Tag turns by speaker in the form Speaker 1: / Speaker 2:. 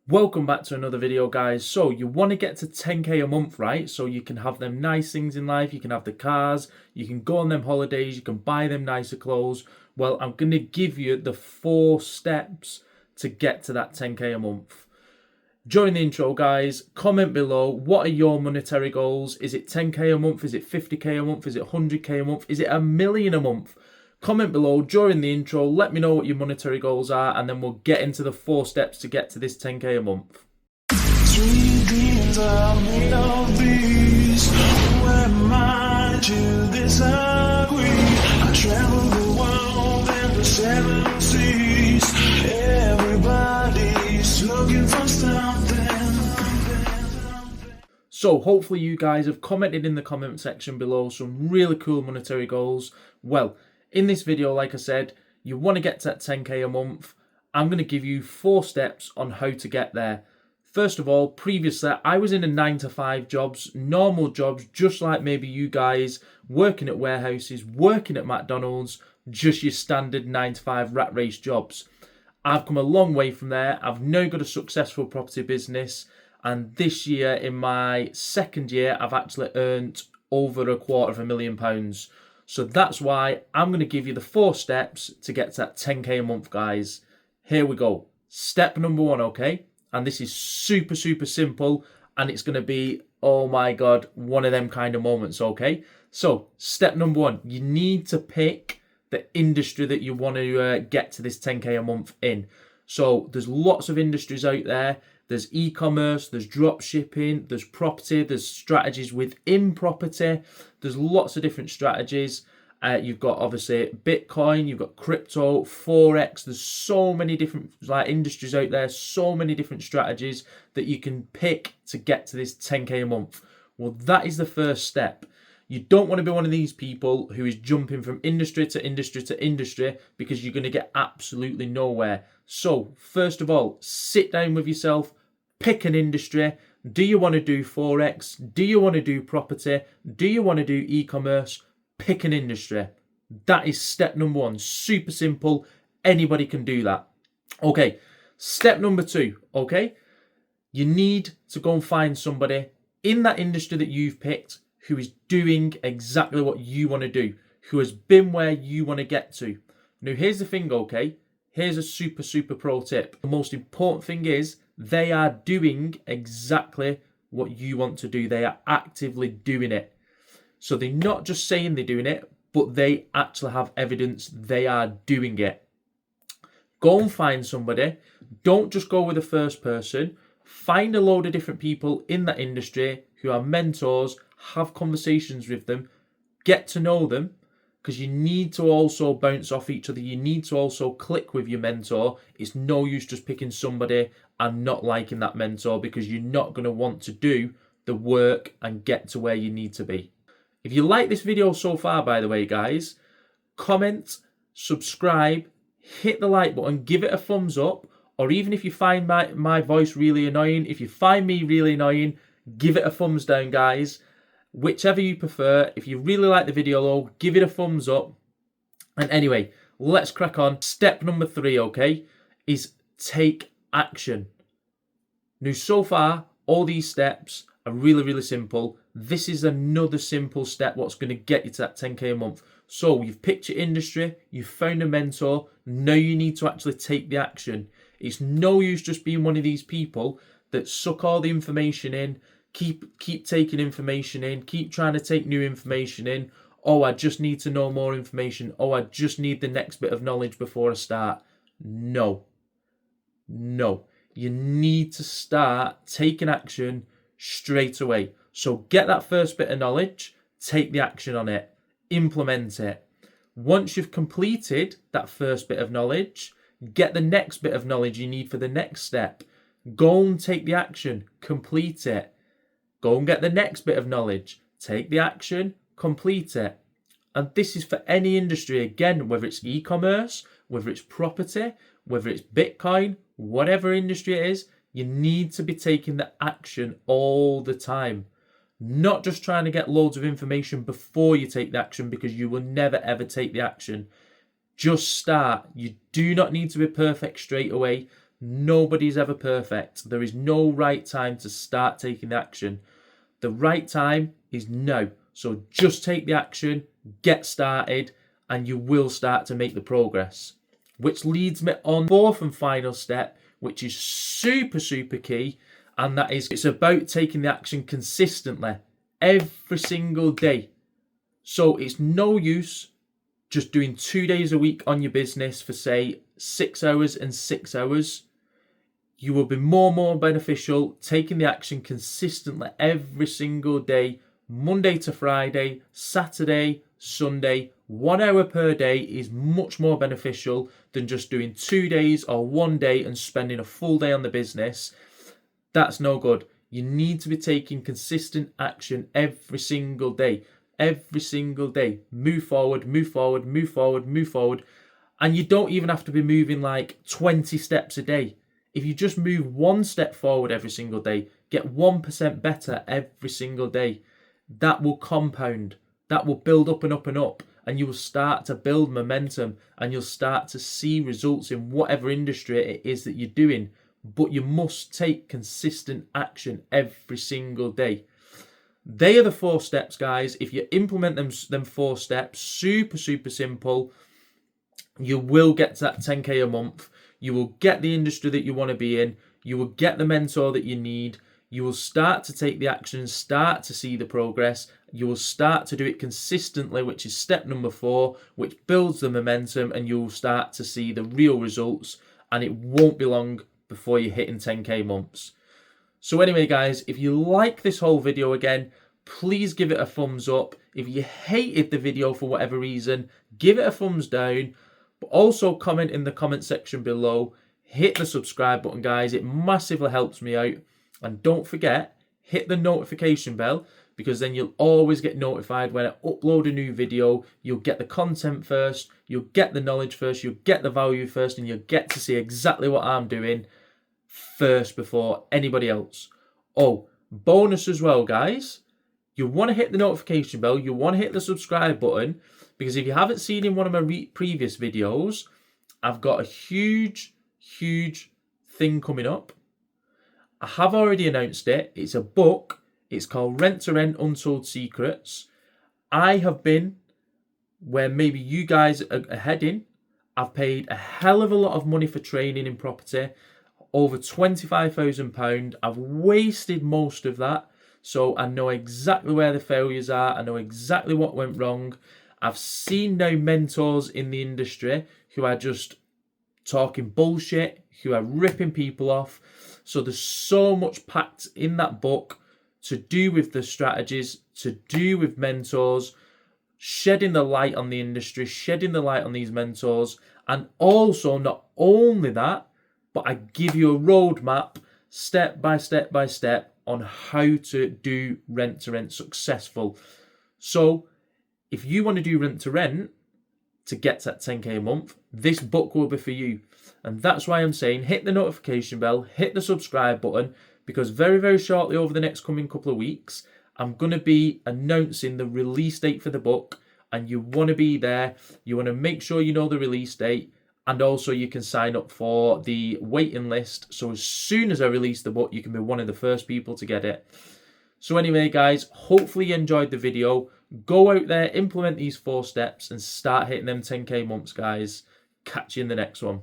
Speaker 1: Welcome back to another video, guys. So you want to get to 10k a month, right? So you can have them nice things in life, you can have the cars, you can go on them holidays, you can buy them nicer clothes. Well, I'm going to give you the 4 steps to get to that 10k a month. During the intro, guys, comment below, what are your monetary goals? Is it 10k a month? Is it 50k a month? Is it 100k a month? Is it $1 million a month? Comment below during the intro, let me know what your monetary goals are, and then we'll get into the 4 steps to get to this 10k a month.
Speaker 2: Sweet dreams are made of these. Who am I to disagree? I travel the world and the 7 seas. Everybody's looking for something.
Speaker 1: So hopefully you guys have commented in the comment section below some really cool monetary goals. Well, in this video, like I said, you want to get to that 10k a month. I'm going to give you 4 steps on how to get there. First of all, previously, I was in a 9-to-5 jobs, normal jobs, just like maybe you guys, working at warehouses, working at McDonald's, just your standard 9-to-5 rat race jobs. I've come a long way from there. I've now got a successful property business, and this year, in my 2nd year, I've actually earned over £250,000. So that's why I'm going to give you the 4 steps to get to that 10k a month, guys. Here we go. Step number 1, okay? And this is super, super simple. And it's going to be, oh my God, one of them kind of moments, okay? So step number 1, you need to pick the industry that you want to get to this 10k a month in. So there's lots of industries out there. There's e-commerce, there's drop shipping, there's property, there's strategies within property. There's lots of different strategies. You've got obviously Bitcoin, you've got crypto, Forex. There's so many different industries out there, so many different strategies that you can pick to get to this 10k a month. Well, that is the first step. You don't want to be one of these people who is jumping from industry to industry to industry, because you're going to get absolutely nowhere. So first of all, sit down with yourself, pick an industry. Do you want to do Forex? Do you want to do property? Do you want to do e-commerce? Pick an industry. That is step number 1. Super simple. Anybody can do that. Okay, step number 2, okay? You need to go and find somebody in that industry that you've picked who is doing exactly what you want to do, who has been where you want to get to. Now, here's the thing, okay? Here's a super, super pro tip. The most important thing is they are doing exactly what you want to do. They are actively doing it. So they're not just saying they're doing it, but they actually have evidence they are doing it. Go and find somebody. Don't just go with the first person. Find a load of different people in that industry who are mentors. Have conversations with them. Get to know them, because you need to also bounce off each other. You need to also click with your mentor. It's no use just picking somebody and not liking that mentor, because you're not going to want to do the work and get to where you need to be. If you like this video so far, by the way, guys, comment, subscribe, hit the like button, give it a thumbs up, or even if you find my voice really annoying, if you find me really annoying, give it a thumbs down, guys. Whichever you prefer. If you really like the video though, give it a thumbs up. And anyway, let's crack on. Step number 3, okay, is take action. Now, so far, all these steps are really, really simple. This is another simple step what's going to get you to that 10k a month. So you've picked your industry, you've found a mentor, now you need to actually take the action. It's no use just being one of these people that suck all the information in, keep taking information in, keep trying to take new information in. Oh, I just need to know more information. Oh, I just need the next bit of knowledge before I start. No. You need to start taking action straight away. So get that first bit of knowledge, take the action on it, implement it. Once you've completed that first bit of knowledge, get the next bit of knowledge you need for the next step. Go and take the action, complete it. Go and get the next bit of knowledge, take the action, complete it. And this is for any industry, again, whether it's e-commerce, whether it's property, whether it's Bitcoin, whatever industry it is, you need to be taking the action all the time. Not just trying to get loads of information before you take the action, because you will never ever take the action. Just start. You do not need to be perfect straight away. Nobody's ever perfect. There is no right time to start taking the action. The right time is now. So just take the action, get started, and you will start to make the progress. Which leads me on fourth and final step, which is super, super key. And that is, it's about taking the action consistently every single day. So it's no use just doing 2 days a week on your business for, say, 6 hours and 6 hours. You will be more beneficial taking the action consistently every single day, Monday to Friday, Saturday, Sunday. 1 hour per day is much more beneficial than just doing 2 days or 1 day and spending a full day on the business. That's no good. You need to be taking consistent action every single day. Every single day. Move forward, move forward, move forward, move forward. And you don't even have to be moving like 20 steps a day. If you just move 1 step forward every single day, get 1% better every single day, that will compound. That will build up and up and up. And you will start to build momentum and you'll start to see results in whatever industry it is that you're doing. But you must take consistent action every single day. They are the 4 steps, guys. If you implement them 4 steps, super simple, you will get to that 10K a month. You will get the industry that you want to be in. You will get the mentor that you need. You will start to take the action, start to see the progress. You will start to do it consistently, which is step number 4, which builds the momentum, and you'll start to see the real results. And it won't be long before you're hitting 10K months. So anyway, guys, if you like this whole video again, please give it a thumbs up. If you hated the video for whatever reason, give it a thumbs down. But also comment in the comment section below. Hit the subscribe button, guys. It massively helps me out. And don't forget, hit the notification bell, because then you'll always get notified when I upload a new video. You'll get the content first, you'll get the knowledge first, you'll get the value first, and you'll get to see exactly what I'm doing first before anybody else. Oh, bonus as well, guys. You want to hit the notification bell, you want to hit the subscribe button, because if you haven't seen in one of my previous videos, I've got a huge thing coming up. I have already announced it. It's a book. It's called Rent to Rent Untold Secrets. I have been where maybe you guys are heading. I've paid a hell of a lot of money for training in property, over £25,000. I've wasted most of that. So I know exactly where the failures are. I know exactly what went wrong. I've seen now mentors in the industry who are just talking bullshit, who are ripping people off. So there's so much packed in that book to do with the strategies, to do with mentors, shedding the light on the industry, shedding the light on these mentors. And also, not only that, but I give you a roadmap, step by step by step, on how to do rent to rent successful. So if you want to do rent to rent to get to that 10K a month, this book will be for you. And that's why I'm saying hit the notification bell, hit the subscribe button, because very shortly, over the next coming couple of weeks, I'm going to be announcing the release date for the book, and you want to be there. You want to make sure you know the release date, and also you can sign up for the waiting list. So as soon as I release the book, you can be one of the first people to get it. So anyway, guys, hopefully you enjoyed the video. Go out there, implement these 4 steps, and start hitting them 10K months, guys. Catch you in the next one.